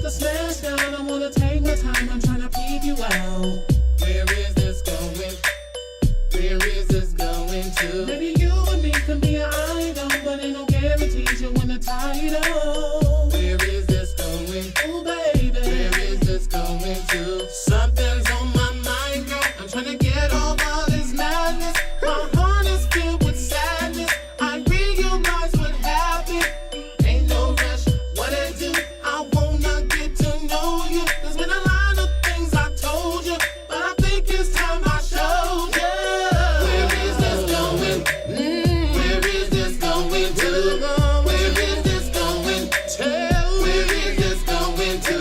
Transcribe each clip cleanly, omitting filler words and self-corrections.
to smash down. I wanna take my time, I'm trying to peep you out. Where is this going? Where is this going to? Maybe you and me can be an item, but ain't no guarantees you win the title. Where is this going? Oh baby, where is this going to? Something's on my mind, girl. I'm trying to get over all this madness. My heart is filled with sadness. I realize what happened. Ain't no rush, what I do. I wanna get to know you. There's been a lot of things I told you, but I think it's time I showed you. Where is this going? Where is this going to? Where is this going to? Where is this going to?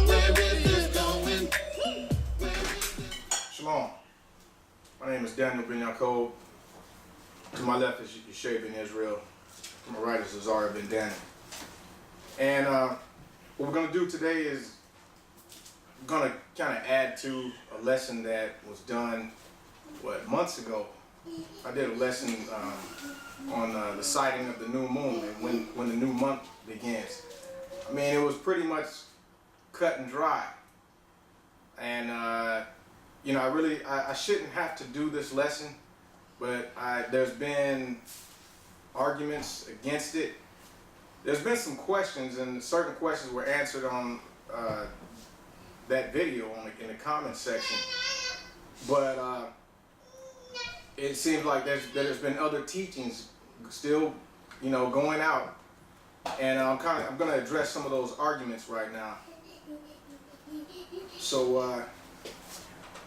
Where is this going? Shalom. My name is Daniel Ben Yaakov. To my left is Yeshay Ben Israel. To my right is Azara Ben Daniel. And what we're going to do today is we're going to kind of add to a lesson that was done, months ago. I did a lesson on the sighting of the new moon and when the new month begins. I mean, it was pretty much cut and dry. And you know, I shouldn't have to do this lesson, but there's been arguments against it. There's been some questions, and certain questions were answered on that video in the comment section. But it seems like there's been other teachings still, you know, going out, and I'm going to address some of those arguments right now. So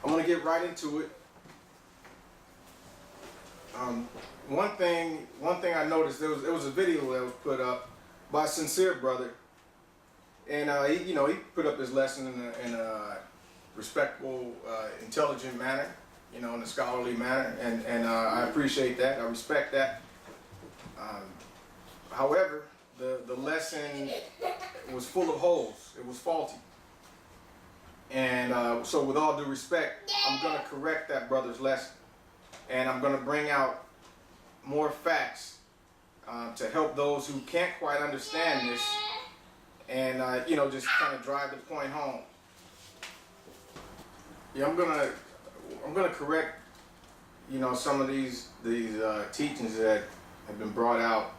I'm going to get right into it. One thing I noticed, there was a video that was put up by a sincere brother, and he put up his lesson in a respectful, intelligent manner, you know, in a scholarly manner, and I appreciate that. I respect that. However, the lesson was full of holes. It was faulty. And so with all due respect, I'm going to correct that brother's lesson. And I'm going to bring out more facts to help those who can't quite understand this and, just kind of drive the point home. Yeah, I'm going to correct, some of these teachings that have been brought out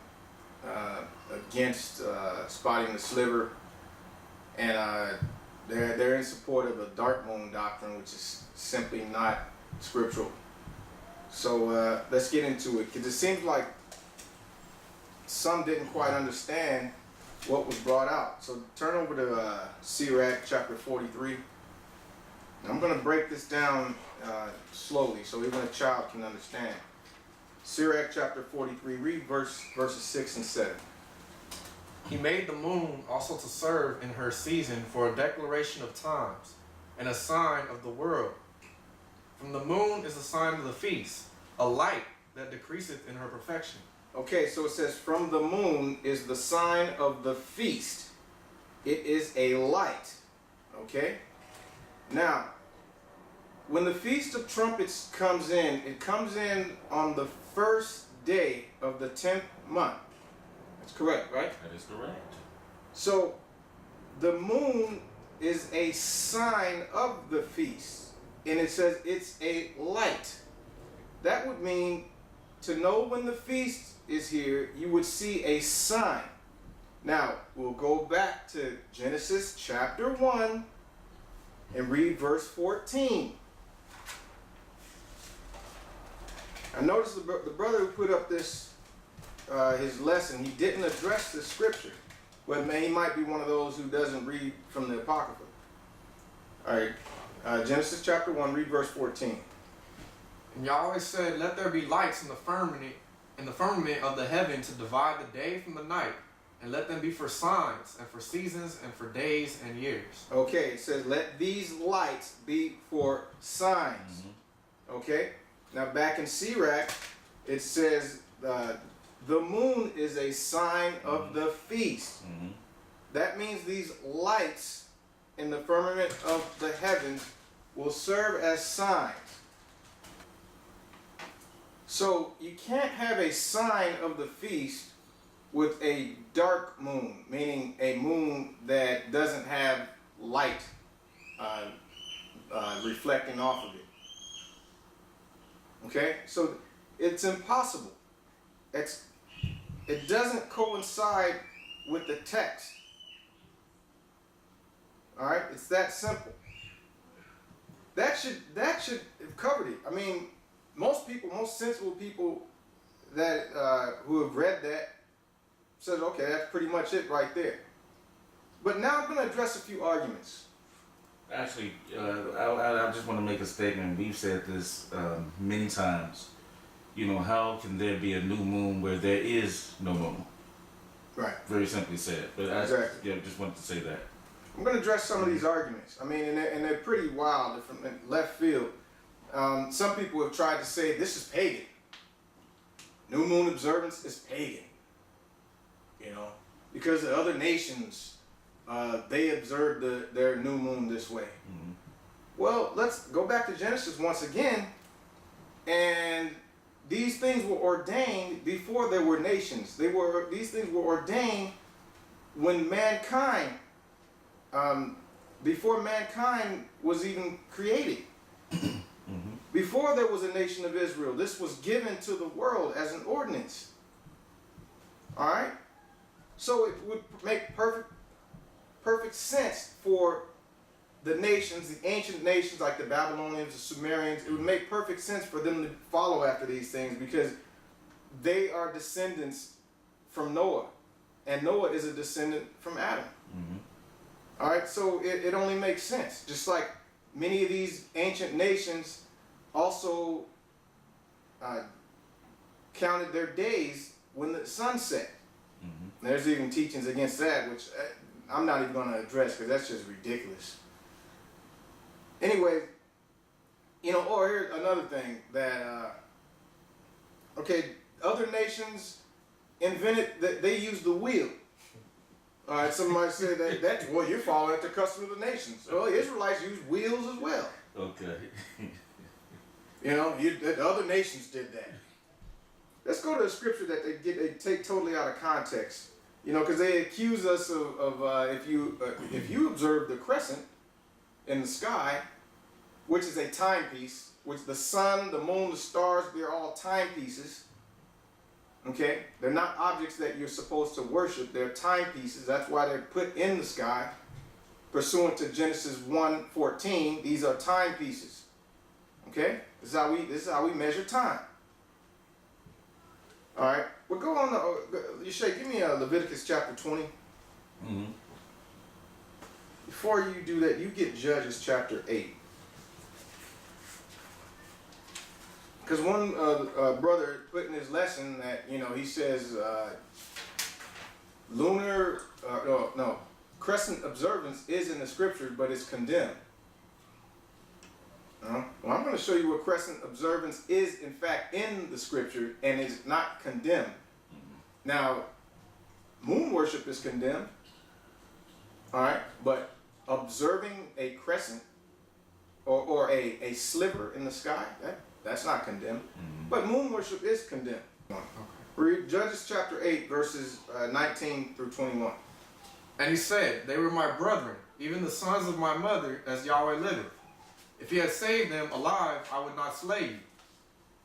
against spotting the sliver, and they're in support of a dark moon doctrine, which is simply not scriptural. So let's get into it, because it seems like some didn't quite understand what was brought out. So turn over to Sirach chapter 43. I'm going to break this down slowly so even a child can understand. Sirach chapter 43, read verses 6 and 7. He made the moon also to serve in her season for a declaration of times, and a sign of the world. From the moon is the sign of the feast, a light that decreaseth in her perfection. Okay, so it says, from the moon is the sign of the feast. It is a light. Okay? Now, when the Feast of Trumpets comes in, it comes in on the first day of the 10th month. That's correct, right? That is correct. So, the moon is a sign of the feast. And it says it's a light. That would mean to know when the feast is here, you would see a sign. Now, we'll go back to Genesis chapter 1 and read verse 14. I noticed the brother who put up this, his lesson, he didn't address the scripture. Well, he might be one of those who doesn't read from the Apocrypha. All right, Genesis chapter 1, read verse 14. And Yahweh said, let there be lights in the firmament of the heaven to divide the day from the night, and let them be for signs, and for seasons, and for days and years. Okay, it says, let these lights be for signs. Mm-hmm. Okay? Now back in Sirach, it says, the moon is a sign of the feast. Mm-hmm. That means these lights in the firmament of the heavens will serve as signs. So you can't have a sign of the feast with a dark moon, meaning a moon that doesn't have light reflecting off of it. Okay, so it's impossible. It doesn't coincide with the text. All right, it's that simple. That should have covered it. I mean, most sensible people that who have read that said, okay, that's pretty much it right there. But now I'm going to address a few arguments. Actually, I just want to make a statement. We've said this many times. You know, how can there be a new moon where there is no moon? Right. Very simply said. But Exactly. just wanted to say that. I'm going to address some of these arguments. I mean, and they're pretty wild. They're from left field. Some people have tried to say this is pagan. New moon observance is pagan. You know, because the other nations, they observed their new moon this way. Mm-hmm. Well, let's go back to Genesis once again. And these things were ordained before there were nations. These things were ordained when mankind, before mankind was even created. Mm-hmm. Before there was a nation of Israel, this was given to the world as an ordinance. All right? So it would make perfect sense for the nations, the ancient nations like the Babylonians, the Sumerians. It would make perfect sense for them to follow after these things because they are descendants from Noah. And Noah is a descendant from Adam. Mm-hmm. All right, so it only makes sense. Just like many of these ancient nations also counted their days when the sun set. Mm-hmm. There's even teachings against that, which I'm not even going to address because that's just ridiculous. Anyway, you know, or here's another thing that, okay, other nations invented, they used the wheel. All right, somebody said that well, you're following the custom of the nations. Well, the Israelites used wheels as well. Okay. You know, the other nations did that. Let's go to a scripture that they take totally out of context. You know, because they accuse us of if you observe the crescent in the sky, which is a timepiece, which the sun, the moon, the stars, they're all timepieces. Okay? They're not objects that you're supposed to worship. They're timepieces. That's why they're put in the sky. Pursuant to Genesis 1:14, these are timepieces. Okay? This is how we measure time. All right. Well, go on to, Yeshay, give me Leviticus chapter 20. Mm-hmm. Before you do that, you get Judges chapter 8. Because one brother put in his lesson that, you know, he says crescent observance is in the scriptures, but it's condemned. Well, I'm going to show you where crescent observance is, in fact, in the scripture and is not condemned. Mm-hmm. Now, moon worship is condemned. All right, but observing a crescent or a sliver in the sky, that's not condemned. Mm-hmm. But moon worship is condemned. Okay. Read Judges chapter 8, verses 19 through 21. And he said, they were my brethren, even the sons of my mother, as Yahweh liveth. If he had saved them alive, I would not slay you.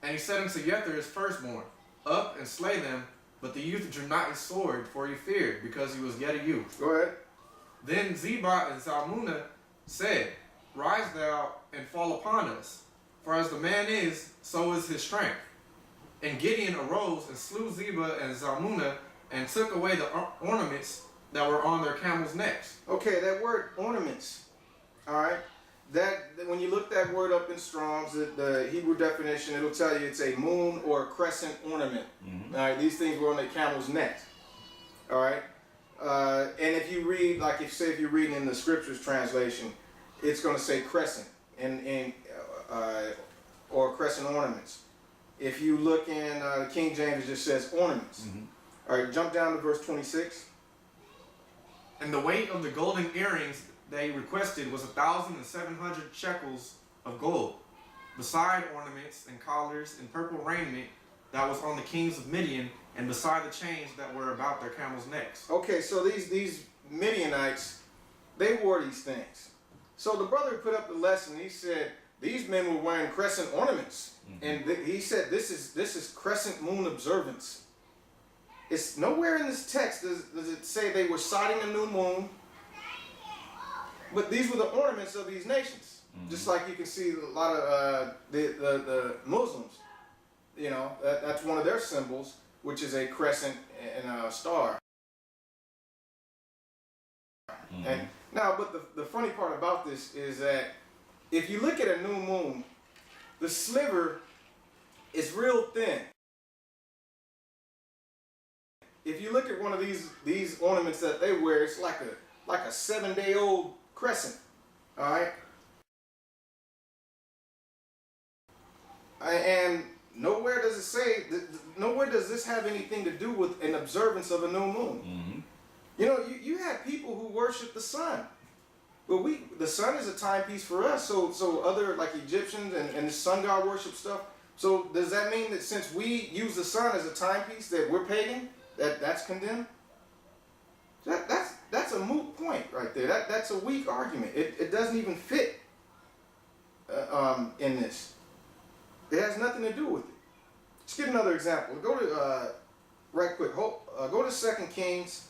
And he said unto Jether his firstborn, up and slay them, but the youth drew not his sword, for he feared, because he was yet a youth. Go ahead. Then Zebah and Zalmunna said, rise thou and fall upon us, for as the man is, so is his strength. And Gideon arose and slew Zebah and Zalmunna, and took away the ornaments that were on their camels' necks. Okay, that word ornaments, all right, that when you look that word up in Strong's, the Hebrew definition, it'll tell you it's a moon or a crescent ornament. Mm-hmm. All right, these things were on their camel's necks. All right, and if you read, like if you're reading in the Scriptures translation, it's going to say crescent or crescent ornaments. If you look in King James, it just says ornaments. Mm-hmm. All right, jump down to verse 26. And the weight of the golden earrings they requested was 1,700 shekels of gold, beside ornaments and collars and purple raiment that was on the kings of Midian and beside the chains that were about their camels' necks. Okay, so these Midianites, they wore these things. So the brother put up the lesson. He said these men were wearing crescent ornaments, and he said this is crescent moon observance. It's nowhere in this text does it say they were sighting a new moon, but these were the ornaments of these nations. Just like you can see a lot of the Muslims, you know, that's one of their symbols, which is a crescent and a star. And now, but the funny part about this is that if you look at a new moon, the sliver is real thin. If you look at one of these ornaments that they wear, it's like a 7-day-old crescent. All right. And nowhere does it say, nowhere does this have anything to do with an observance of a new moon. You know, you have people who worship the sun, but the sun is a timepiece for us. So other like Egyptians and the sun god worship stuff. So does that mean that since we use the sun as a timepiece that we're pagan, that's condemned? That's a moot point right there. That's a weak argument. It doesn't even fit in this. It has nothing to do with it. Let's get another example. Go to right quick. Go to 2 Kings.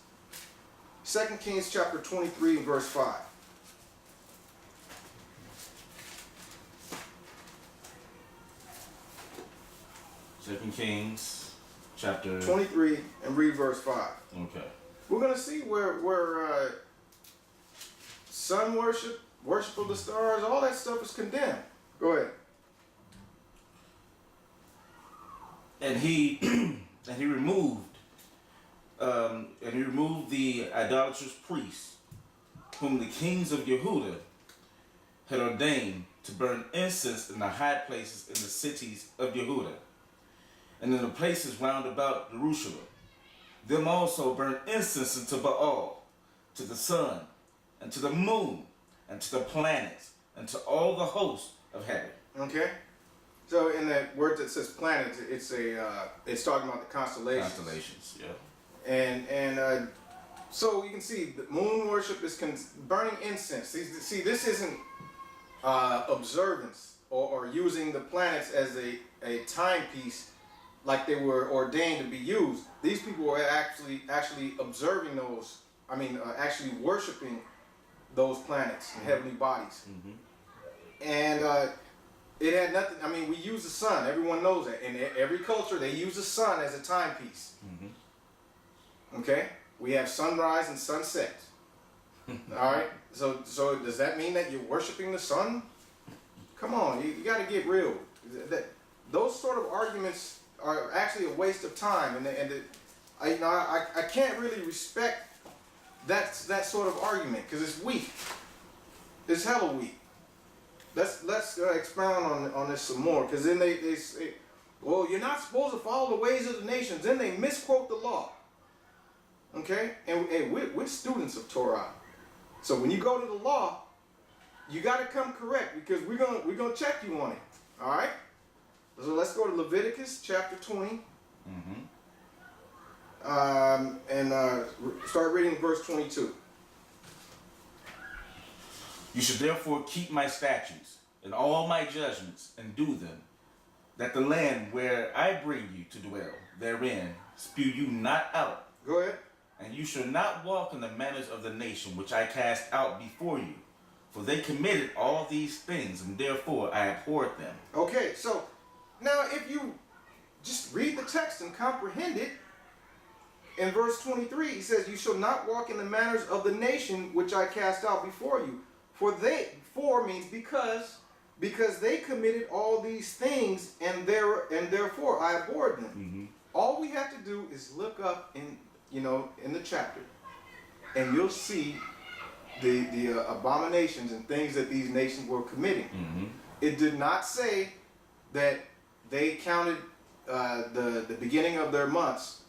2 Kings chapter 23 and verse 5. Second Kings chapter 23 and read verse 5. Okay. We're going to see where sun worship of the stars, all that stuff is condemned. Go ahead. And he removed the idolatrous priests, whom the kings of Yehuda had ordained to burn incense in the high places in the cities of Yehuda, and in the places round about Jerusalem. Them also burned incense unto Baal, to the sun, and to the moon, and to the planets, and to all the hosts of heaven. Okay. So in that word that says planets, it's talking about the constellations. Constellations, yeah. And so you can see the moon worship is burning incense. See, this isn't observance or using the planets as a timepiece like they were ordained to be used. These people were actually observing those. I mean, actually worshiping those planets and heavenly bodies. And it had nothing. I mean, we use the sun. Everyone knows that. In every culture, they use the sun as a timepiece. Okay, we have sunrise and sunset. All right. So does that mean that you're worshiping the sun? Come on, you got to get real. Those sort of arguments are actually a waste of time, and I can't really respect that sort of argument because it's weak. It's hella weak. Let's expound on this some more, because then they say, well, you're not supposed to follow the ways of the nations. Then they misquote the law. Okay, and we're students of Torah, so when you go to the law, you got to come correct, because we're gonna check you on it. All right. So let's go to Leviticus chapter 20. And start reading verse 22. You should therefore keep my statutes and all my judgments and do them, that the land where I bring you to dwell therein spew you not out. Go ahead. And you shall not walk in the manners of the nation which I cast out before you, for they committed all these things, and therefore I abhorred them. Okay, so now if you just read the text and comprehend it, in verse 23 he says, you shall not walk in the manners of the nation which I cast out before you. For means because they committed all these things, and therefore I abhorred them. All we have to do is look up in the chapter, and you'll see the abominations and things that these nations were committing. It did not say that they counted the beginning of their months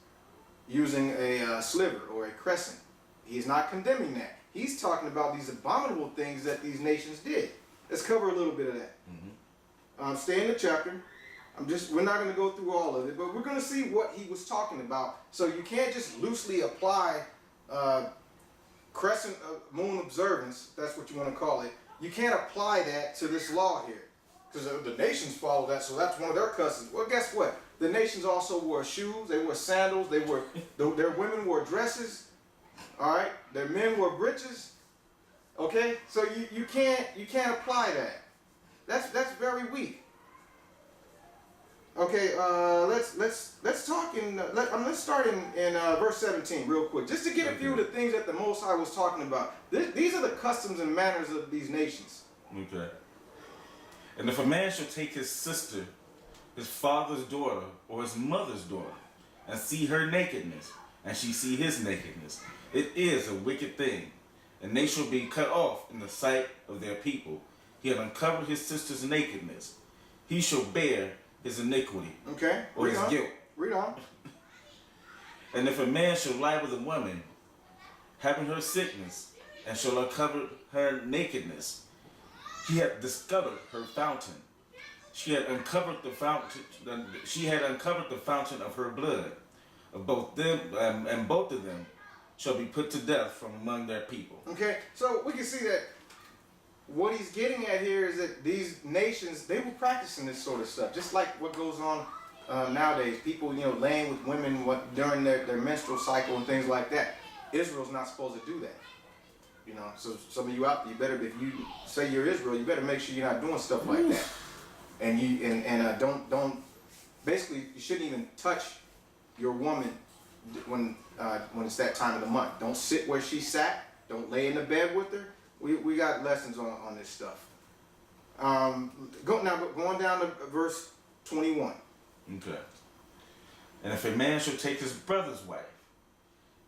using a sliver or a crescent. He's not condemning that. He's talking about these abominable things that these nations did. Let's cover a little bit of that. Stay in the chapter. we're not going to go through all of it, but we're going to see what he was talking about. So you can't just loosely apply crescent moon observance, that's what you want to call it. You can't apply that to this law here. Because the nations follow that, so that's one of their customs. Well, guess what? The nations also wore shoes, they wore sandals, their women wore dresses, all right? Their men wore breeches, okay? So you can't apply that. That's very weak. Okay, let's talk let's start in verse 17 real quick, just to get a few of the things that the Most High was talking about. These are the customs and manners of these nations. Okay. And if a man shall take his sister, his father's daughter, or his mother's daughter, and see her nakedness, and she see his nakedness, it is a wicked thing, and they shall be cut off in the sight of their people. He had uncovered his sister's nakedness. He shall bear his iniquity, okay, or his guilt. Read on. And if a man shall lie with a woman, having her sickness, and shall uncover her nakedness, he had discovered her fountain. She had uncovered the fountain. She had uncovered the fountain of her blood. Of both them, and both of them shall be put to death from among their people. Okay, so we can see that what he's getting at here is that these nations, they were practicing this sort of stuff, just like what goes on nowadays. People, laying with women during their menstrual cycle and things like that. Israel's not supposed to do that. So some of you out there, you better, if you say you're Israel, you better make sure you're not doing stuff like that. And don't basically, you shouldn't even touch your woman when it's that time of the month. Don't sit where she sat. Don't lay in the bed with her. We got lessons on this stuff. Going down to verse 21. Okay. And if a man shall take his brother's wife,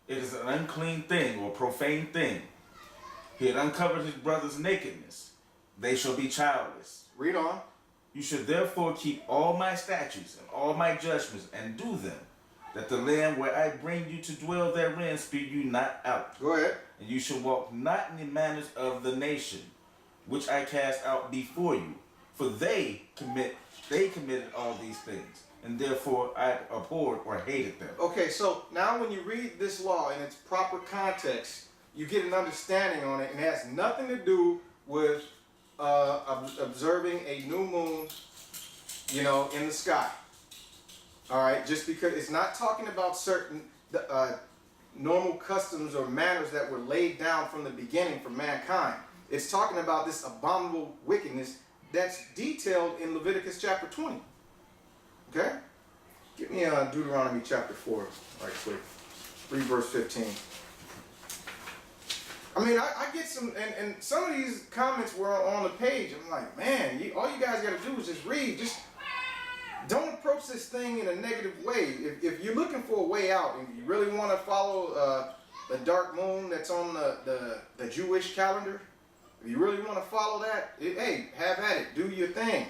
it is an unclean thing or profane thing. He had uncovered his brother's nakedness. They shall be childless. Read on. You should therefore keep all my statutes and all my judgments and do them, that the land where I bring you to dwell therein spew you not out. Go ahead. And you shall walk not in the manners of the nation, which I cast out before you. For they committed all these things, and therefore I abhorred or hated them. Okay, so now when you read this law in its proper context, you get an understanding on it, and it has nothing to do with observing a new moon, in the sky. All right, just because it's not talking about certain normal customs or manners that were laid down from the beginning for mankind. It's talking about this abominable wickedness that's detailed in Leviticus chapter 20. Okay? Give me Deuteronomy chapter 4 right quick. Read verse 15. I mean, I get some, and some of these comments were on the page. I'm like, man, all you guys got to do is just read. Just don't approach this thing in a negative way. If you're looking for a way out, and you really want to follow the dark moon that's on the Jewish calendar, if you really want to follow that, hey, have at it. Do your thing.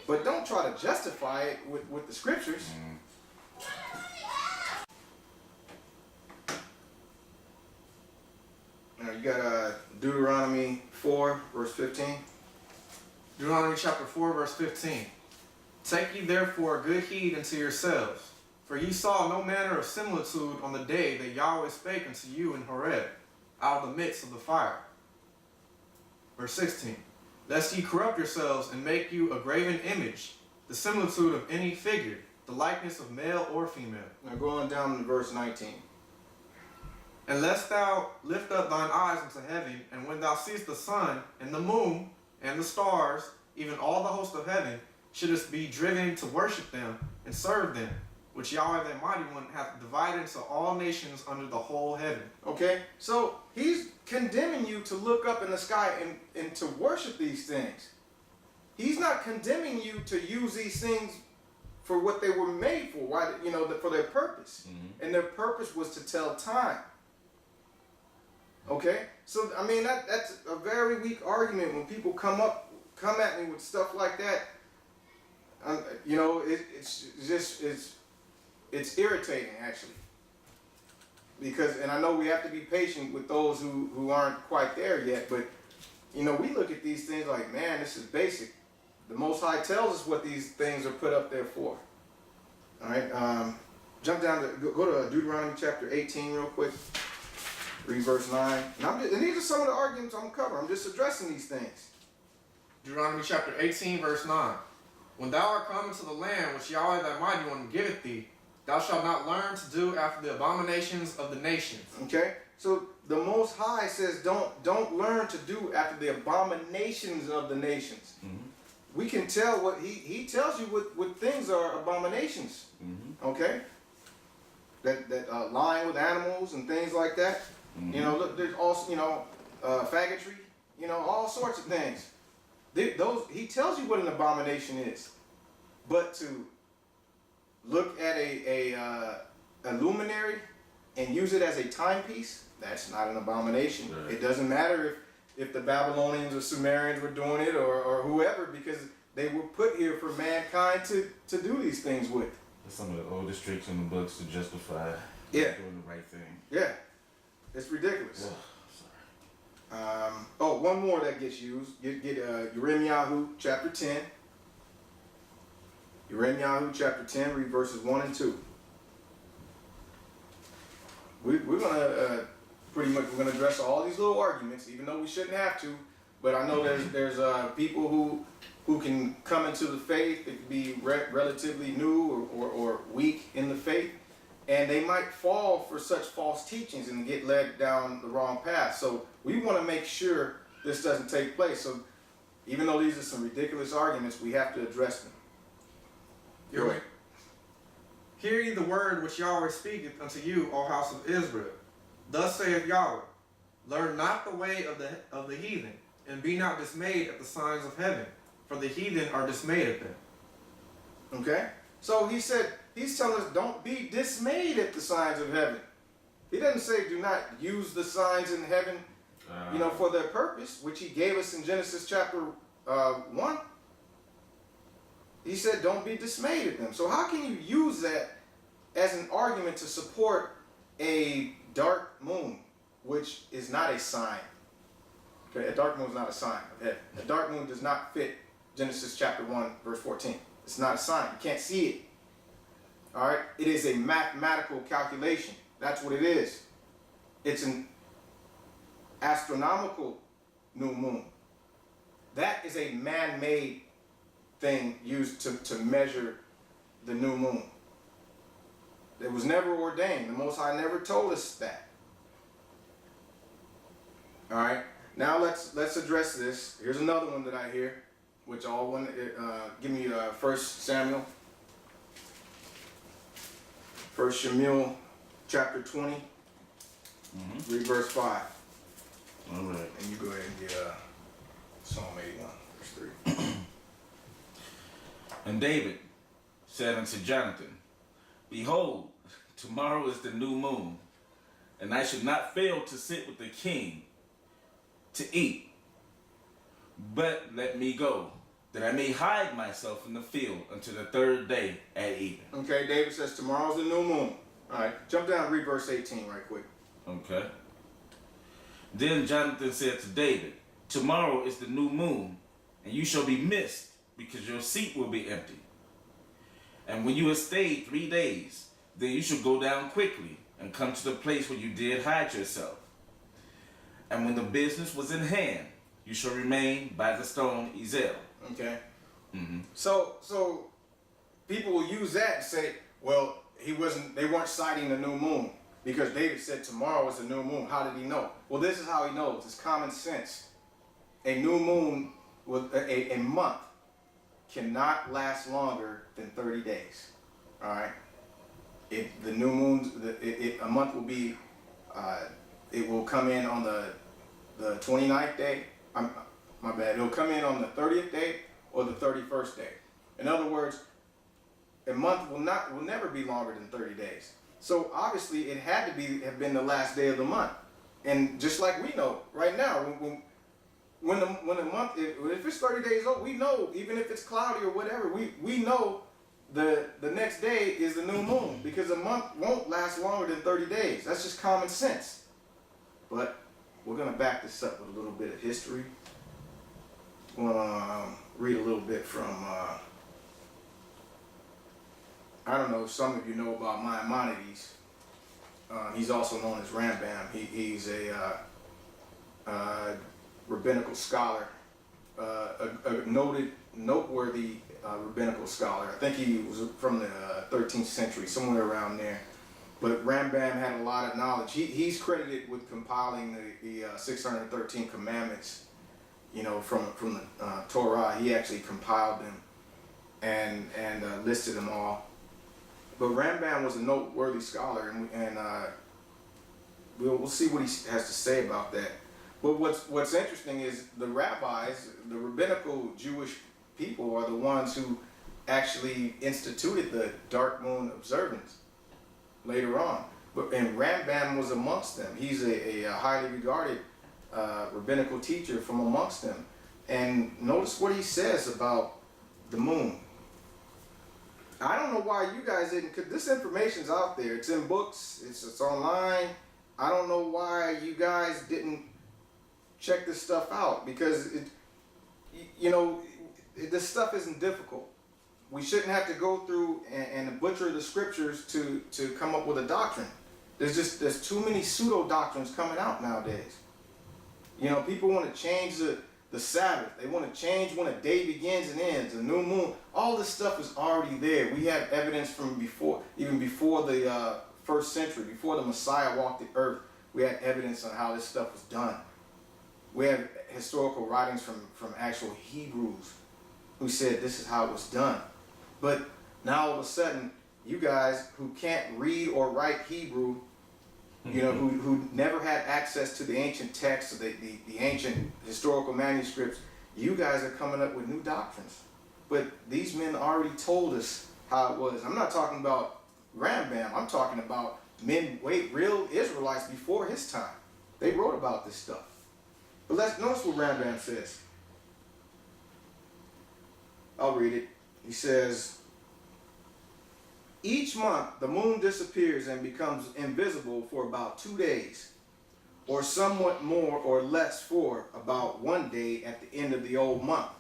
But don't try to justify it with the scriptures. Now you got Deuteronomy 4, verse 15. Deuteronomy chapter 4, verse 15. Take ye therefore good heed unto yourselves, for ye saw no manner of similitude on the day that Yahweh spake unto you in Horeb, out of the midst of the fire. Verse 16. Lest ye corrupt yourselves and make you a graven image, the similitude of any figure, the likeness of male or female. Now go on down to verse 19. And lest thou lift up thine eyes unto heaven, and when thou seest the sun, and the moon, and the stars, even all the host of heaven, shouldest be driven to worship them and serve them, which Yahweh the Mighty One hath divided into all nations under the whole heaven. Okay, so he's condemning you to look up in the sky and to worship these things. He's not condemning you to use these things for what they were made for. Why, for their purpose. Mm-hmm. And their purpose was to tell time. Okay, so I mean that's a very weak argument when people come at me with stuff like that. It's irritating actually, because, and I know we have to be patient with those who aren't quite there yet, but we look at these things like, man, this is basic, the Most High tells us what these things are put up there for. All right. Jump down to go to Deuteronomy chapter 18 real quick. Read verse 9. And these are some of the arguments I'm covering. I'm just addressing these things. Deuteronomy chapter 18, verse 9. When thou art come into the land which Yahweh thy mighty one giveth thee, thou shalt not learn to do after the abominations of the nations. Okay? So the Most High says don't learn to do after the abominations of the nations. Mm-hmm. We can tell what he tells you what things are abominations. Mm-hmm. Okay? That lying with animals and things like that. Mm-hmm. You know, look, there's also, faggotry, all sorts of things. He tells you what an abomination is. But to look at a luminary and use it as a timepiece, that's not an abomination. Right. It doesn't matter if the Babylonians or Sumerians were doing it or whoever, because they were put here for mankind to do these things with. That's some of the oldest tricks in the books to justify Yeah. doing the right thing. Yeah. It's ridiculous. Oh, One more that gets used. Get Yirmiyahu chapter 10. Yirmiyahu chapter 10, read verses 1 and 2. We're gonna we're gonna address all these little arguments, even though we shouldn't have to. But I know there's people who can come into the faith. It could be relatively new or weak in the faith, and they might fall for such false teachings and get led down the wrong path. So we want to make sure this doesn't take place. So even though these are some ridiculous arguments, we have to address them. Go ahead. Hear ye the word which Yahweh speaketh unto you, O house of Israel. Thus saith Yahweh, learn not the way of the heathen, and be not dismayed at the signs of heaven, for the heathen are dismayed at them. Okay? So he's telling us don't be dismayed at the signs of heaven. He doesn't say do not use the signs in heaven, for their purpose, which he gave us in Genesis chapter 1. He said don't be dismayed at them. So how can you use that as an argument to support a dark moon, which is not a sign? Okay, a dark moon is not a sign of heaven. A dark moon does not fit Genesis chapter 1, verse 14. It's not a sign. You can't see it. All right? It is a mathematical calculation. That's what it is. It's an astronomical new moon. That is a man-made thing used to measure the new moon. It was never ordained. The Most High never told us that. All right? Now let's address this. Here's another one that I hear, which all one give me 1 Samuel. 1 Samuel chapter 20, read verse 5. all right. And you go ahead and get Psalm 81, verse 3. And David said unto Jonathan, behold, tomorrow is the new moon, and I should not fail to sit with the king to eat. But let me go, that I may hide myself in the field until the third day at evening. Okay, David says tomorrow's the new moon. All right, jump down and read verse 18 right quick. Okay. Then Jonathan said to David, tomorrow is the new moon, and you shall be missed, because your seat will be empty. And when you have stayed 3 days, then you shall go down quickly and come to the place where you did hide yourself. And when the business was in hand, you shall remain by the stone Ezel. Okay. So people will use that and say, well, they weren't citing the new moon because David said tomorrow is the new moon. How did he know? Well, this is how he knows. It's common sense. A new moon with a month cannot last longer than 30 days. All right. If the new moon, a month will be, it will come in on the 29th day. My bad. It'll come in on the 30th day or the 31st day. In other words, a month will never be longer than 30 days. So obviously, it had to have been the last day of the month. And just like we know right now, when the month, if it's 30 days old, we know, even if it's cloudy or whatever, we know the next day is the new moon, because a month won't last longer than 30 days. That's just common sense. But we're going to back this up with a little bit of history. read a little bit from, I don't know if some of you know about Maimonides. He's also known as Rambam. He's a rabbinical scholar, a noteworthy rabbinical scholar. I think he was from the 13th century, somewhere around there. But Rambam had a lot of knowledge. He's credited with compiling the 613 commandments, you know, from the Torah. He actually compiled them and listed them all. But Rambam was a noteworthy scholar, and we'll see what he has to say about that. But what's interesting is the rabbis, the rabbinical Jewish people, are the ones who actually instituted the dark moon observance later on. And Rambam was amongst them. He's a highly regarded rabbinical teacher from amongst them. And notice what he says about the moon. I don't know why you guys didn't, because this information's out there. It's in books, it's online. I don't know why you guys didn't check this stuff out, because this stuff isn't difficult. We shouldn't have to go through and butcher the scriptures to come up with a doctrine. There's too many pseudo doctrines coming out nowadays. You know, people want to change the Sabbath. They want to change when a day begins and ends, a new moon. All this stuff is already there. We have evidence from even before the first century, before the Messiah walked the earth. We had evidence on how this stuff was done. We have historical writings from actual Hebrews who said this is how it was done. But now all of a sudden, you guys who can't read or write Hebrew, you know, who never had access to the ancient texts, the ancient historical manuscripts, you guys are coming up with new doctrines. But these men already told us how it was. I'm not talking about Rambam. I'm talking about real Israelites before his time. They wrote about this stuff. But let's notice what Rambam says. I'll read it. He says, each month the moon disappears and becomes invisible for about 2 days, or somewhat more or less for about 1 day at the end of the old month.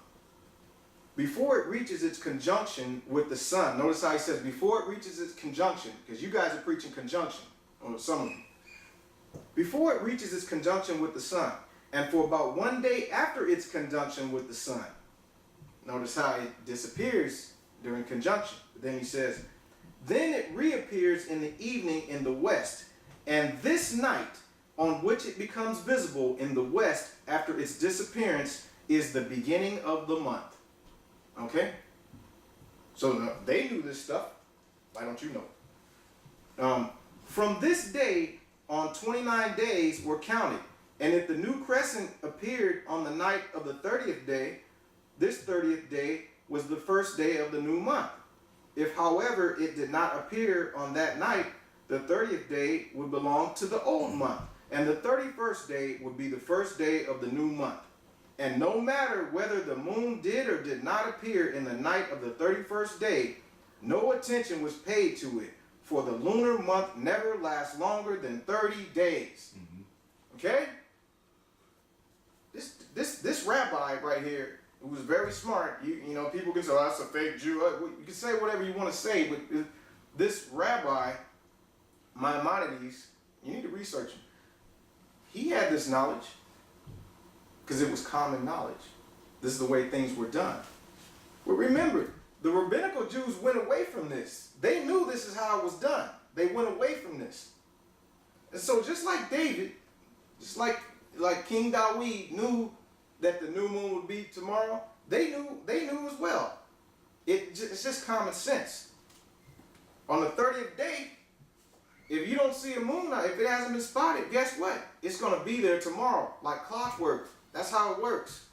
Before it reaches its conjunction with the sun, notice how he says before it reaches its conjunction, because you guys are preaching conjunction, or some of you. Before it reaches its conjunction with the sun, and for about 1 day after its conjunction with the sun. Notice how it disappears during conjunction. But then he says, then it reappears in the evening in the west, and this night on which it becomes visible in the west after its disappearance is the beginning of the month. Okay? So they knew this stuff. Why don't you know? From this day on 29 days were counted, and if the new crescent appeared on the night of the 30th day, this 30th day was the first day of the new month. If, however, it did not appear on that night, the 30th day would belong to the old month, and the 31st day would be the first day of the new month. And no matter whether the moon did or did not appear in the night of the 31st day, no attention was paid to it, for the lunar month never lasts longer than 30 days. Okay? This rabbi right here, who was very smart, you know, people can say, oh, that's a fake Jew. You can say whatever you want to say, but this rabbi, Maimonides, you need to research him. He had this knowledge because it was common knowledge. This is the way things were done. But remember, the rabbinical Jews went away from this. They knew this is how it was done. They went away from this. And so just like David, just like King Dawid knew that the new moon would be tomorrow, they knew as well. It's just common sense. On the 30th day, if you don't see a moon, if it hasn't been spotted, guess what? It's going to be there tomorrow, like clockwork. That's how it works.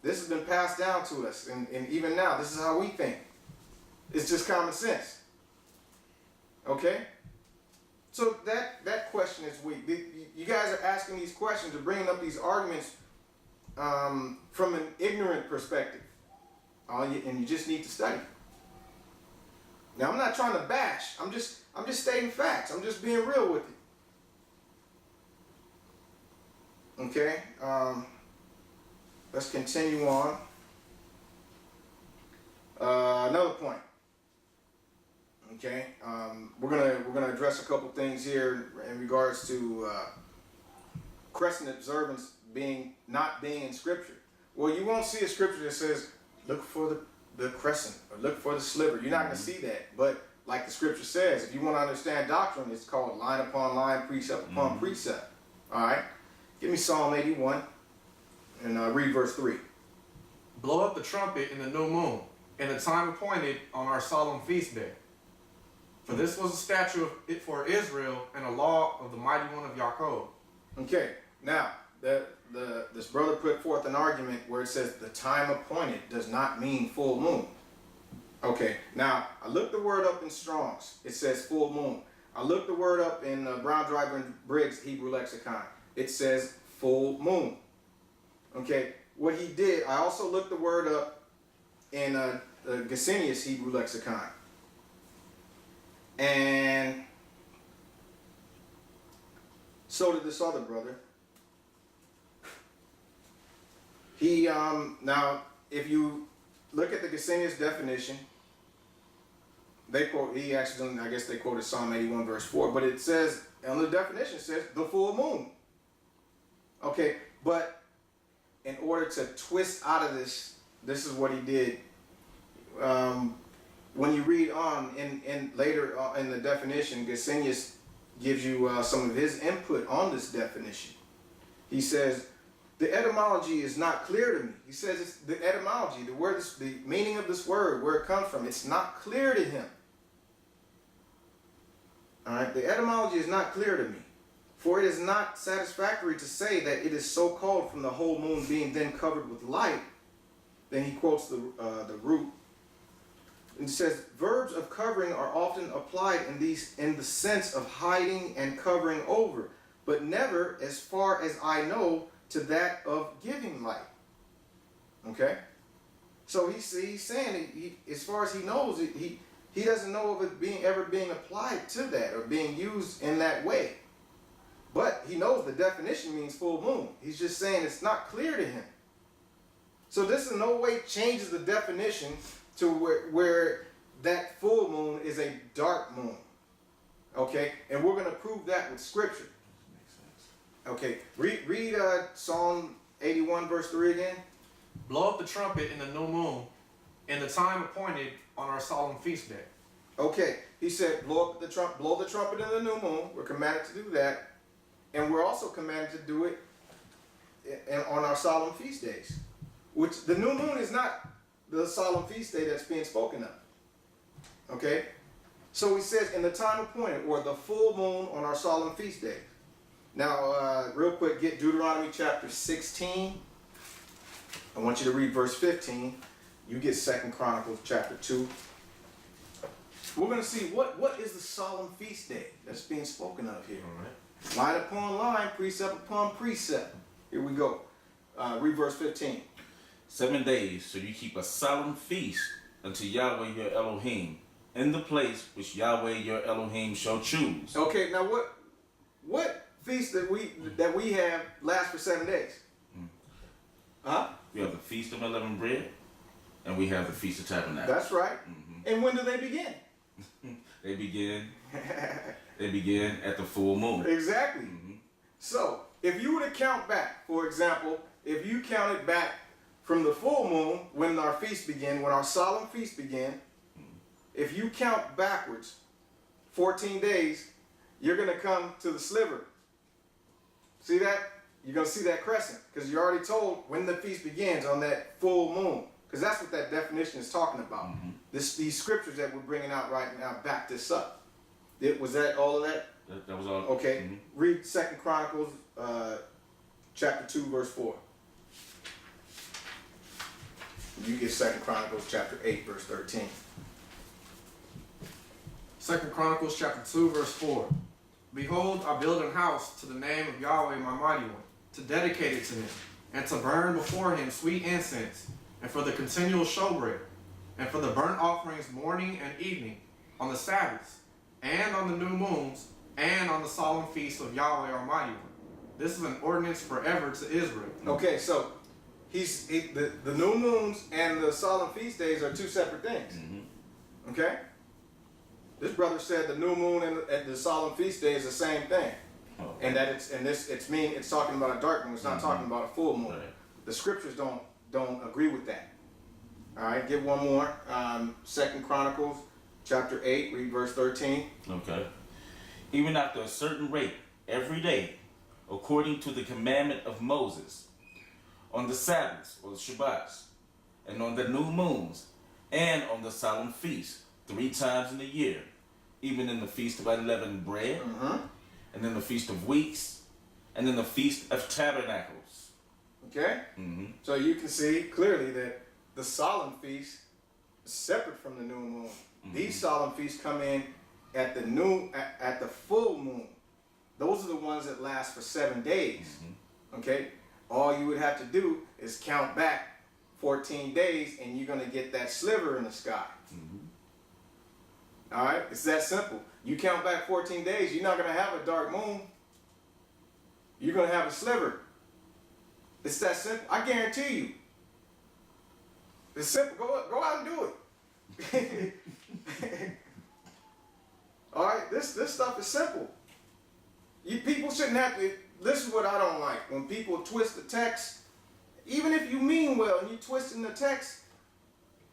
This has been passed down to us, and even now, this is how we think. It's just common sense. Okay? So that question is weak. You guys are asking these questions or bringing up these arguments from an ignorant perspective. And you just need to study. Now, I'm not trying to bash. I'm just stating facts. I'm just being real with you. Okay? Let's continue on. Another point. Okay, we're gonna address a couple things here in regards to crescent observance not being in Scripture. Well, you won't see a scripture that says look for the crescent or look for the sliver. You're not gonna see that. But like the Scripture says, if you want to understand doctrine, it's called line upon line, precept upon precept. All right, give me Psalm 81 and read verse 3. Blow up the trumpet in the new moon, in the time appointed on our solemn feast day. For this was a statute for Israel and a law of the mighty one of Yaakov. Okay, now this brother put forth an argument where it says the time appointed does not mean full moon. Okay, now I looked the word up in Strong's. It says full moon. I looked the word up in Brown Driver and Briggs Hebrew lexicon. It says full moon. Okay, what he did, I also looked the word up in Gesenius Hebrew lexicon. And so did this other brother. He now if you look at the Gesenius definition, they quote, he actually, I guess they quoted Psalm 81 verse 4, but it says, on the definition it says the full moon. Okay, but in order to twist out of this is what he did. When you read on in later in the definition, Gesenius gives you some of his input on this definition. He says, the etymology is not clear to me. He says it's the etymology, the meaning of this word, where it comes from, it's not clear to him. All right, the etymology is not clear to me. For it is not satisfactory to say that it is so called from the whole moon being then covered with light. Then he quotes the root. It says, verbs of covering are often applied in the sense of hiding and covering over, but never, as far as I know, to that of giving light. Okay? So he's saying, as far as he knows, he doesn't know of it ever being applied to that or being used in that way. But he knows the definition means full moon. He's just saying it's not clear to him. So this in no way changes the definition to where that full moon is a dark moon. Okay? And we're going to prove that with Scripture. Okay, read Psalm 81 verse 3 again. Blow up the trumpet in the new moon, in the time appointed on our solemn feast day. Okay, he said blow the trumpet in the new moon. We're commanded to do that. And we're also commanded to do it on our solemn feast days. Which the new moon is not the solemn feast day that's being spoken of. Okay? So he says in the time appointed, or the full moon on our solemn feast day. Now, real quick, get Deuteronomy chapter 16. I want you to read verse 15. You get 2 Chronicles chapter 2. We're going to see what is the solemn feast day that's being spoken of here. All right. Line upon line, precept upon precept. Here we go. Read verse 15. 7 days shall you keep a solemn feast unto Yahweh your Elohim, in the place which Yahweh your Elohim shall choose. Okay, now what feast that we have lasts for 7 days? Huh? We have the Feast of Unleavened Bread, and we have the Feast of Tabernacles. That's right. And when do they begin? They begin at the full moon. Exactly. So, if you were to count back, for example, if you counted back from the full moon when our feast began, when our solemn feast began, if you count backwards 14 days, you're going to come to the sliver. See that? You're going to see that crescent because you're already told when the feast begins on that full moon, because that's what that definition is talking about. These scriptures that we're bringing out right now back this up. Was that all of that? That was all. Okay. Read 2 Chronicles chapter 2 verse 4. You get 2 Chronicles chapter 8 verse 13. 2 Chronicles chapter 2 verse 4. Behold, I build an house to the name of Yahweh my mighty one, to dedicate it to him, and to burn before him sweet incense, and for the continual showbread, and for the burnt offerings morning and evening, on the Sabbaths, and on the new moons, and on the solemn feast of Yahweh our mighty one. This is an ordinance forever to Israel. Okay, so the new moons and the solemn feast days are two separate things. Okay? This brother said the new moon and the solemn feast day is the same thing. Okay. And that it's talking about a dark moon, it's not talking about a full moon. Right. The scriptures don't agree with that. All right, get one more. 2 Chronicles chapter 8, read verse 13. Okay. Even after a certain rate, every day, according to the commandment of Moses, on the Sabbaths or the Shabbats, and on the new moons, and on the solemn feasts, 3 times in a year, even in the feast of unleavened bread, and then the feast of weeks, and then the feast of tabernacles. Okay? So you can see clearly that the solemn feast is separate from the new moon. These solemn feasts come in at the full moon. Those are the ones that last for 7 days. Okay? All you would have to do is count back 14 days and you're going to get that sliver in the sky. All right? It's that simple. You count back 14 days, you're not going to have a dark moon. You're going to have a sliver. It's that simple. I guarantee you. It's simple. Go out and do it. All right? This stuff is simple. People shouldn't have to. This is what I don't like. When people twist the text, even if you mean well and you twist in the text,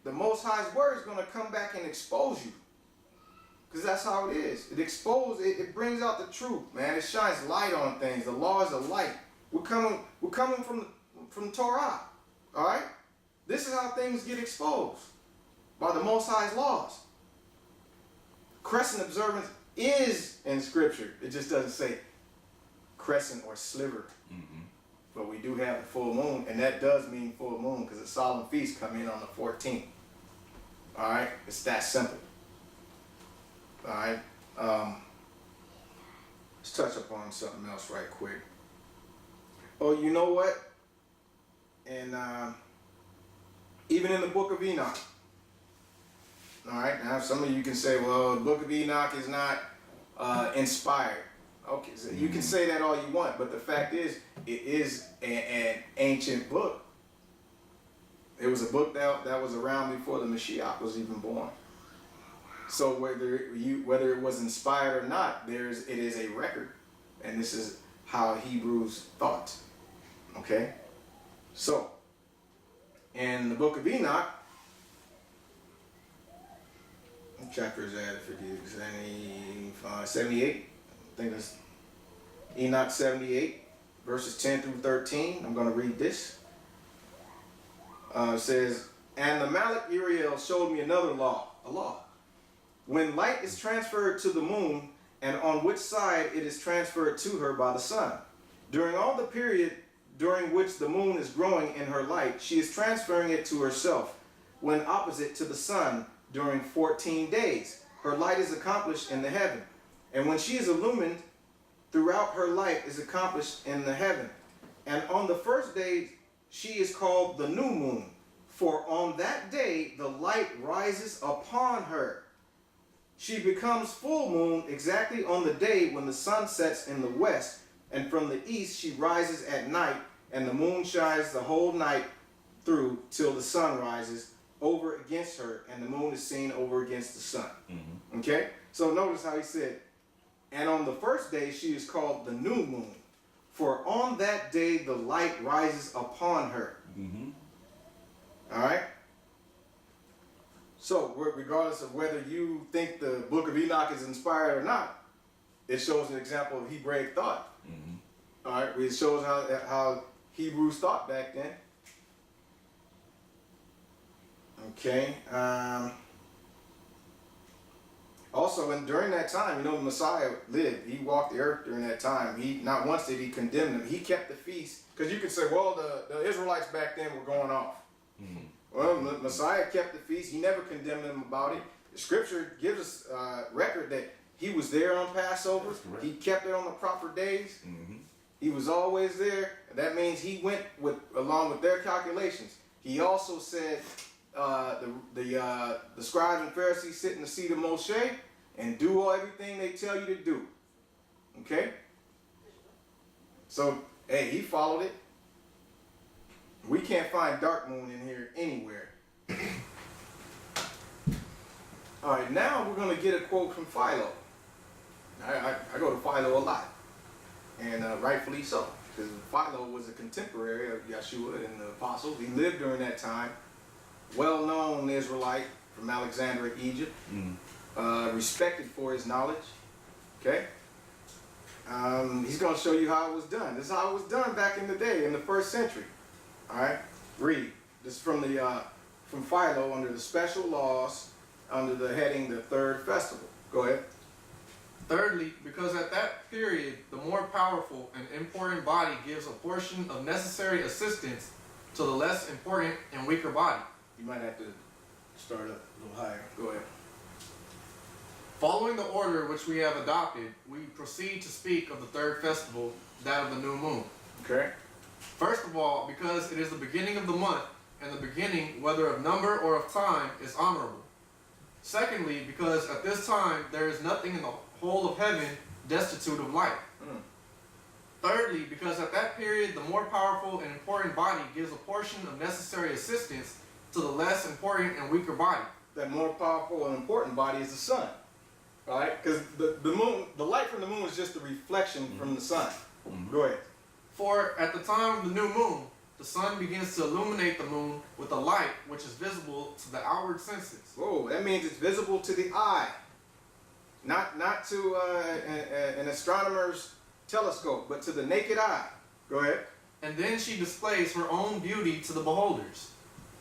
the Most High's word is going to come back and expose you. Because that's how it is. It brings out the truth, man. It shines light on things. The law is a light. We're coming from Torah. All right? This is how things get exposed. By the Most High's laws. Crescent observance is in Scripture. It just doesn't say crescent or sliver. But we do have the full moon, and that does mean full moon because the solemn feasts come in on the 14th. All right? It's that simple. All right? Let's touch upon something else right quick. Oh, you know what? And even in the book of Enoch, all right, now some of you can say, well, the book of Enoch is not inspired. Okay, so you can say that all you want, but the fact is, it is an ancient book. It was a book that was around before the Mashiach was even born. So whether it was inspired or not, it is a record, and this is how Hebrews thought. Okay, so in the book of Enoch, what chapter is that? I forget. 78. I think it's Enoch 78, verses 10 through 13. I'm going to read this. It says, "And the Malach Uriel showed me another law, a law. When light is transferred to the moon, and on which side it is transferred to her by the sun. During all the period during which the moon is growing in her light, she is transferring it to herself. When opposite to the sun during 14 days, her light is accomplished in the heaven. And when she is illumined, throughout her light is accomplished in the heaven. And on the first day, she is called the new moon. For on that day, the light rises upon her. She becomes full moon exactly on the day when the sun sets in the west. And from the east, she rises at night, and the moon shines the whole night through till the sun rises over against her, and the moon is seen over against the sun." Okay? So notice how he said, and on the first day she is called the new moon, for on that day the light rises upon her. All right? So regardless of whether you think the book of Enoch is inspired or not, it shows an example of Hebraic thought. All right? It shows how Hebrews thought back then. Okay. Also, during that time, the Messiah lived. He walked the earth during that time. Not once did he condemn them. He kept the feast. Because you could say, well, the Israelites back then were going off. Well, the Messiah kept the feast. He never condemned them about it. The Scripture gives us record that he was there on Passover. He kept it on the proper days. He was always there. That means he went along with their calculations. He also said, the scribes and Pharisees sit in the seat of Moshe and do everything they tell you to do. Okay? So, hey, he followed it. We can't find dark moon in here anywhere. All right, now we're going to get a quote from Philo. I go to Philo a lot, and rightfully so, because Philo was a contemporary of Yeshua and the apostles. He lived during that time. Well-known Israelite from Alexandria, Egypt. Respected for his knowledge. Okay? He's going to show you how it was done. This is how it was done back in the day, in the 1st century. All right? Read. This is from Philo under the special laws under the heading the third festival. Go ahead. Thirdly, because at that period, the more powerful and important body gives a portion of necessary assistance to the less important and weaker body. You might have to start up a little higher. Go ahead. Following the order which we have adopted, we proceed to speak of the third festival, that of the new moon. Okay. First of all, because it is the beginning of the month, and the beginning, whether of number or of time, is honorable. Secondly, because at this time there is nothing in the whole of heaven destitute of light. Thirdly, because at that period the more powerful and important body gives a portion of necessary assistance to the less important and weaker body. That more powerful and important body is the sun. All right? Because the moon, the light from the moon is just a reflection from the sun. Go ahead. For at the time of the new moon, the sun begins to illuminate the moon with a light which is visible to the outward senses. Whoa, that means it's visible to the eye. Not to an astronomer's telescope, but to the naked eye. Go ahead. And then she displays her own beauty to the beholders.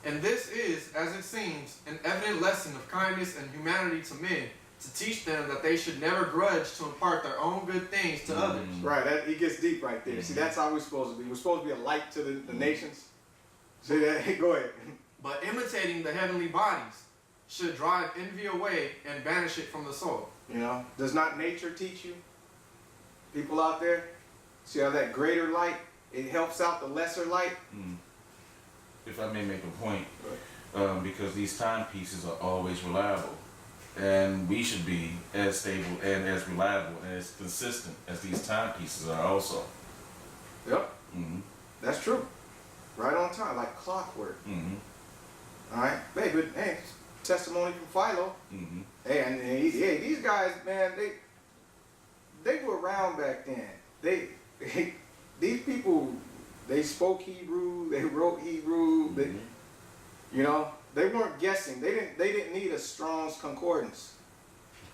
And this is, as it seems, an evident lesson of kindness and humanity to men, to teach them that they should never grudge to impart their own good things to others. Right, he gets deep right there. See, that's how we're supposed to be. We're supposed to be a light to the nations. See that? Go ahead. But imitating the heavenly bodies should drive envy away and banish it from the soul. You know, does not nature teach you? People out there, see how that greater light, it helps out the lesser light? If I may make a point, because these timepieces are always reliable, and we should be as stable and as reliable and as consistent as these timepieces are also. Yep. That's true. Right on time, like clockwork. All right, but hey, testimony from Philo. Hey, and these guys, man, they were around back then. These people, they spoke Hebrew, they wrote Hebrew. You know, they weren't guessing. They didn't need a Strong's Concordance.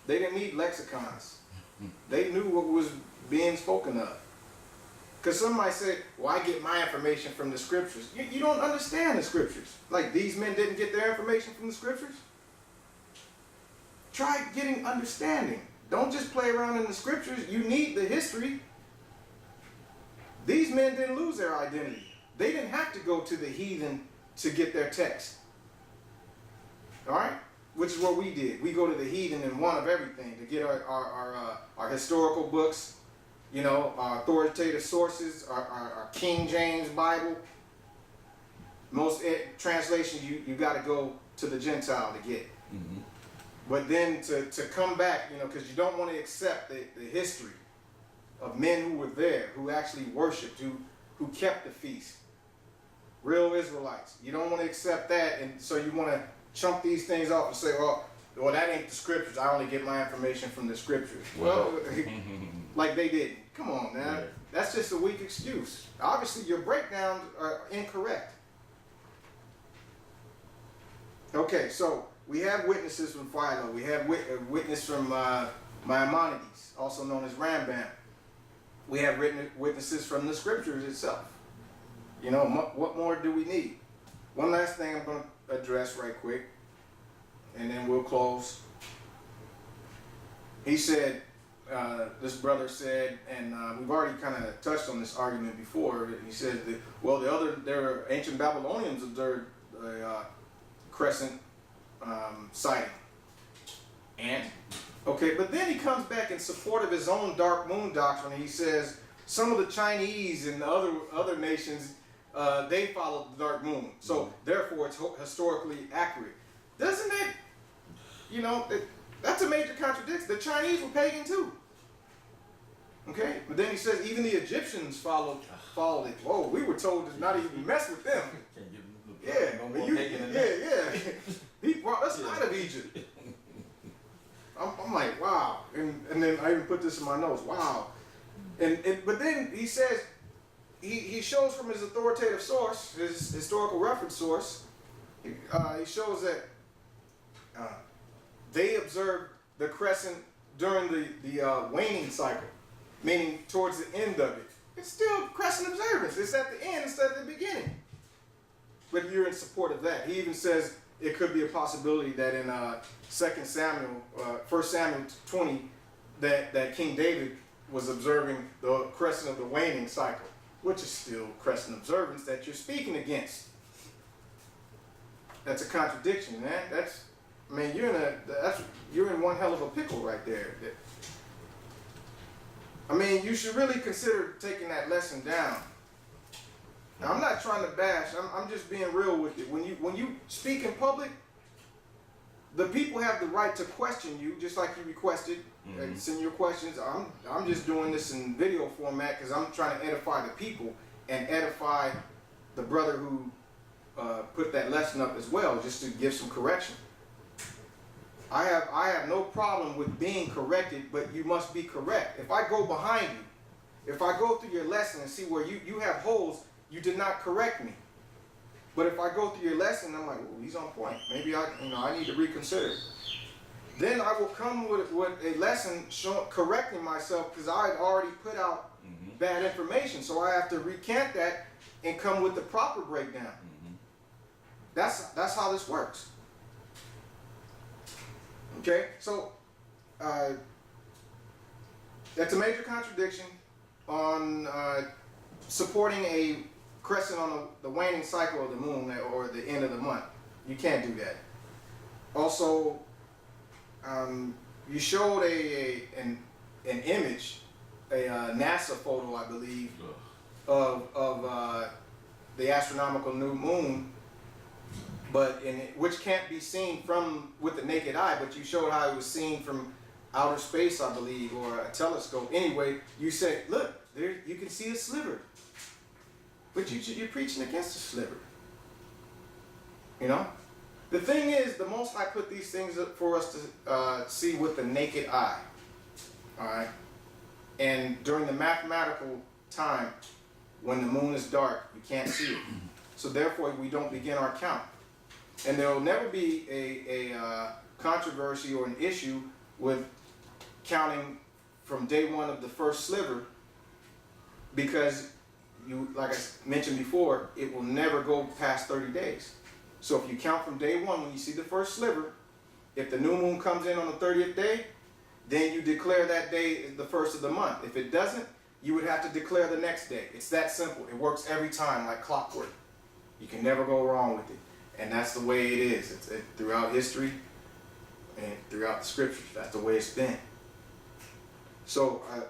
They didn't need lexicons. They knew what was being spoken of. Because some might say, well, I get my information from the scriptures. You don't understand the scriptures. Like these men didn't get their information from the scriptures. Try getting understanding. Don't just play around in the scriptures. You need the history. These men didn't lose their identity. They didn't have to go to the heathen to get their text. All right? Which is what we did. We go to the heathen and want of everything to get our historical books, you know, our authoritative sources, our King James Bible. Most translations you got to go to the Gentile to get. But then to come back, you know, because you don't want to accept the history of men who were there, who actually worshipped, who kept the feast. Real Israelites. You don't want to accept that, and so you want to chunk these things off and say, well, that ain't the scriptures. I only get my information from the scriptures. Well, like they didn't. Come on, man. Yeah. That's just a weak excuse. Obviously, your breakdowns are incorrect. Okay, so we have witnesses from Philo. We have a witness from Maimonides, also known as Rambam. We have witnesses from the scriptures itself. You know, what more do we need? One last thing I'm going to address right quick, and then we'll close. He said, this brother said, and we've already kind of touched on this argument before. He said that, well, their ancient Babylonians observed the Crescent sighting. And okay, but then he comes back in support of his own dark moon doctrine, and he says some of the Chinese and the other nations, they followed the dark moon, so therefore it's historically accurate. Doesn't it? You know, that's a major contradiction. The Chinese were pagan too. Okay, but then he says even the Egyptians followed it. Whoa, we were told to not even mess with them. Can't give them Yeah, no but more you, pagan than that. yeah. He brought us out of Egypt. I'm like, wow. And then I even put this in my notes. Wow. But then he says, he shows from his authoritative source, his historical reference source, he shows that they observed the crescent during the waning cycle, meaning towards the end of it. It's still crescent observance. It's at the end instead of the beginning. But you're in support of that. He even says it could be a possibility that in 1 Samuel 20, that King David was observing the crescent of the waning cycle, which is still crescent observance that you're speaking against. That's a contradiction, man. You're in one hell of a pickle right there. I mean, you should really consider taking that lesson down. Now, I'm not trying to bash. I'm just being real with it. When you speak in public, the people have the right to question you, just like you requested. Send your questions. I'm just doing this in video format because I'm trying to edify the people and edify the brother who put that lesson up as well, just to give some correction. I have no problem with being corrected, but you must be correct. If I go behind you, if I go through your lesson and see where you have holes, you did not correct me. But if I go through your lesson, I'm like, oh, he's on point. Maybe I need to reconsider. Then I will come with a lesson correcting myself because I had already put out bad information. So I have to recant that and come with the proper breakdown. That's how this works. Okay, so that's a major contradiction on supporting a crescent on the waning cycle of the moon or the end of the month. You can't do that. Also, you showed an image, a NASA photo, I believe, of the astronomical new moon, but which can't be seen with the naked eye. But you showed how it was seen from outer space, I believe, or a telescope. Anyway, you said, look, there you can see a sliver. But you're preaching against the sliver. You know? The thing is, the Most High put these things up for us to see with the naked eye. Alright? And during the mathematical time, when the moon is dark, you can't see it. So therefore, we don't begin our count. And there will never be a controversy or an issue with counting from day one of the first sliver, because like I mentioned before, it will never go past 30 days. So if you count from day one, when you see the first sliver, if the new moon comes in on the 30th day, then you declare that day is the first of the month. If it doesn't, you would have to declare the next day. It's that simple. It works every time like clockwork. You can never go wrong with it. And that's the way it is. It's throughout history and throughout the scriptures. That's the way it's been. So, I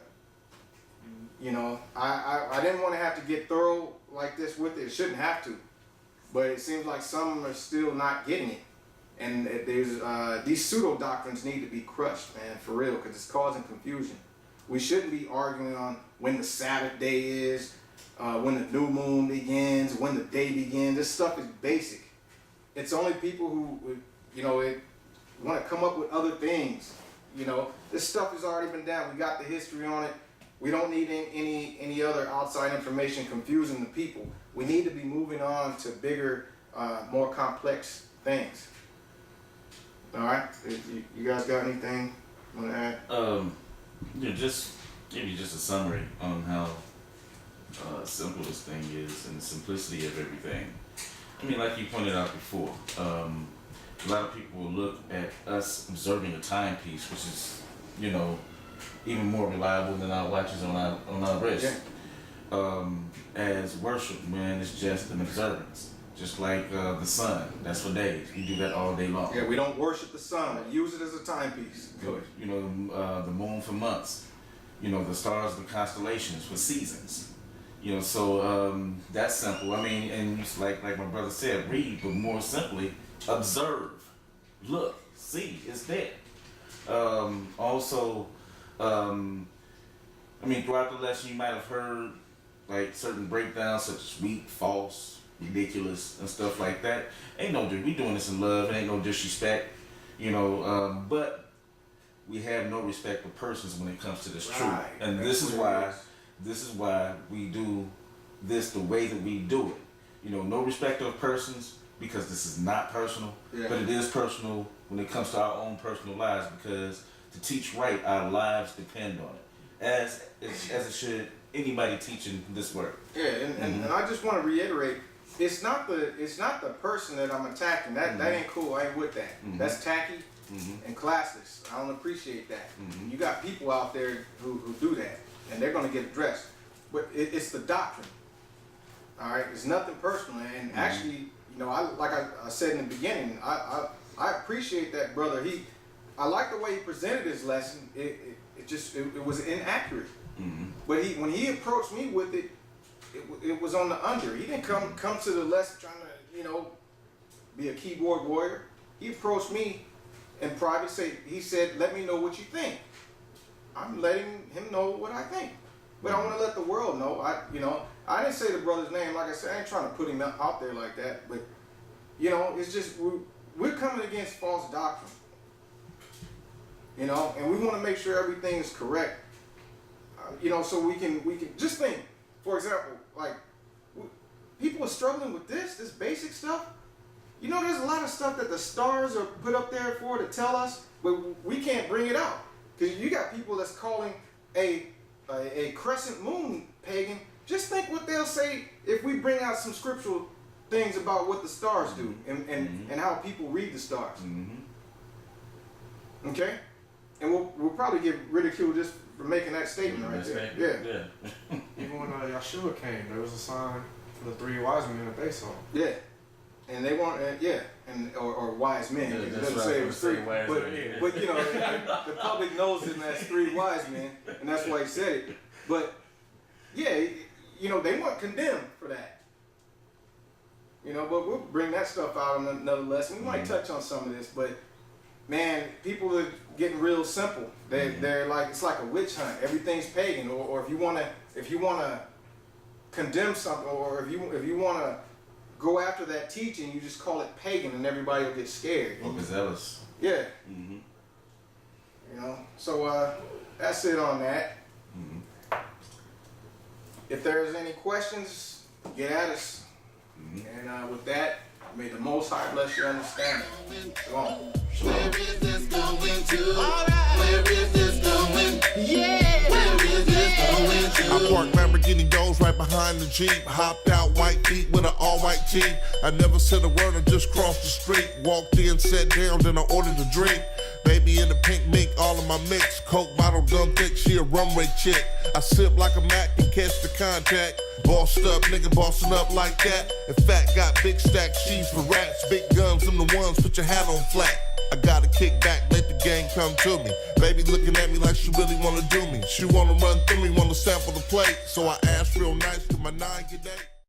didn't want to have to get thorough like this with it. It shouldn't have to. But it seems like some are still not getting it. And these pseudo doctrines need to be crushed, man, for real, because it's causing confusion. We shouldn't be arguing on when the Sabbath day is, when the new moon begins, when the day begins. This stuff is basic. It's only people who, want to come up with other things. This stuff has already been down. We got the history on it. We don't need any other outside information confusing the people. We need to be moving on to bigger, more complex things. All right, you guys got anything you want to add? Maybe just a summary on how simple this thing is and the simplicity of everything. I mean, like you pointed out before, a lot of people will look at us observing a timepiece, which is, even more reliable than our watches on our wrist, as worship, man. It's just an observance. Just like the sun, that's for days. We do that all day long. Yeah, we don't worship the sun. We use it as a timepiece. Good. The moon for months. The stars, the constellations for seasons. So that's simple. I mean, and just like my brother said, read, but more simply, observe, look, see, it's there. Also, I mean, throughout the lesson, you might have heard like certain breakdowns such as weak, false, ridiculous, and stuff like that. Ain't no, we doing this in love. It ain't no disrespect, you know. But we have no respect for persons when it comes to this truth, and this is why we do this the way that we do it. You know, no respect of persons, because this is not personal, but it is personal when it comes to our own personal lives, because to teach right, our lives depend on it, as it should anybody teaching this word. Yeah, and I just want to reiterate, it's not the person that I'm attacking. That ain't cool. I ain't with that. That's tacky and classless. I don't appreciate that. You got people out there who do that, and they're going to get addressed. But it's the doctrine. All right, it's nothing personal. And actually, you know, like I said in the beginning, I appreciate that brother. I like the way he presented his lesson. It was inaccurate. But when he approached me with it, it was on the under. He didn't come to the lesson trying to, you know, be a keyboard warrior. He approached me in private. He said, "Let me know what you think." I'm letting him know what I think, but I want to let the world know. I didn't say the brother's name. Like I said, I ain't trying to put him out there like that. But you know, it's just we're coming against false doctrine. You know, and we want to make sure everything is correct. You know, so we can just think. For example, like people are struggling with this basic stuff. You know, there's a lot of stuff that the stars are put up there for to tell us, but we can't bring it out because you got people that's calling a crescent moon pagan. Just think what they'll say if we bring out some scriptural things about what the stars do and how people read the stars. Okay, and we'll probably get ridiculed just for making that statement right there. Yeah. Even when Yeshua came, there was a sign for the 3 wise men that they saw. Yeah. And they weren't, or wise men. Yeah, It that's doesn't right, say it was 3. wise But, men, yeah. but you know, the public knows him as 3 wise men, and that's why he said it. But yeah, you know, they weren't condemned for that. You know, but we'll bring that stuff out in another lesson. We might touch on some of this, but man, people are getting real simple. They're like, it's like a witch hunt. Everything's pagan. Or if you wanna condemn something, or if you wanna go after that teaching, you just call it pagan, and everybody will get scared. Overzealous. Yeah. You know. So that's it on that. If there's any questions, get at us. And with that, may the Most High bless your understanding. Shalom. Where is this going to? Alright. Where is this going? Yeah. Where is this going to? I parked Lamborghini doors right behind the Jeep. Hopped out white feet with an all-white tee. I never said a word, I just crossed the street. Walked in, sat down, then I ordered a drink. Baby in the pink mink, all of my mix. Coke bottle dumb thick, she a runway chick. I sip like a Mac and catch the contact. Bossed up, nigga bossing up like that. In fact, got big stacks, she's for rats. Big guns, them the ones, put your hat on flat. I gotta kick back, let the gang come to me. Baby looking at me like she really wanna do me. She wanna run through me, wanna sample the plate. So I asked real nice, could my 9 get that?